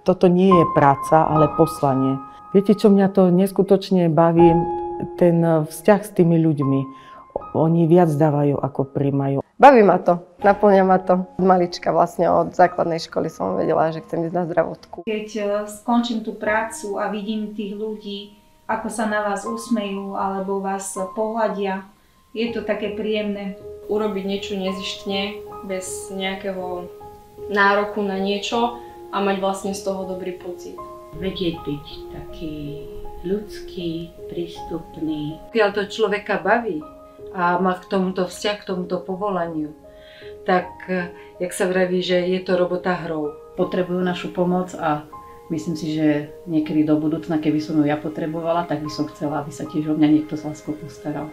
Toto nie je práca, ale poslanie. Viete, čo mňa to neskutočne baví? Ten vzťah s tými ľuďmi. Oni viac dávajú, ako prijímajú. Baví ma to, naplňa ma to. Od malička vlastne, od základnej školy som vedela, že chcem ísť na zdravotku. Keď skončím tú prácu a vidím tých ľudí, ako sa na vás usmejú alebo vás pohľadia, je to také príjemné. Urobiť niečo nezištne, bez nejakého nároku na niečo a mať vlastne z toho dobrý pocit. Vedieť byť taký ľudský, prístupný. Pokiaľ to človeka baví a má k tomuto vzťah, k tomuto povolaniu, tak, jak sa vraví, že je to robota hrou. Potrebujú našu pomoc a myslím si, že niekedy do budúcna, keby som ju ja potrebovala, tak by som chcela, aby sa tiež o mňa niekto s láskou postaral.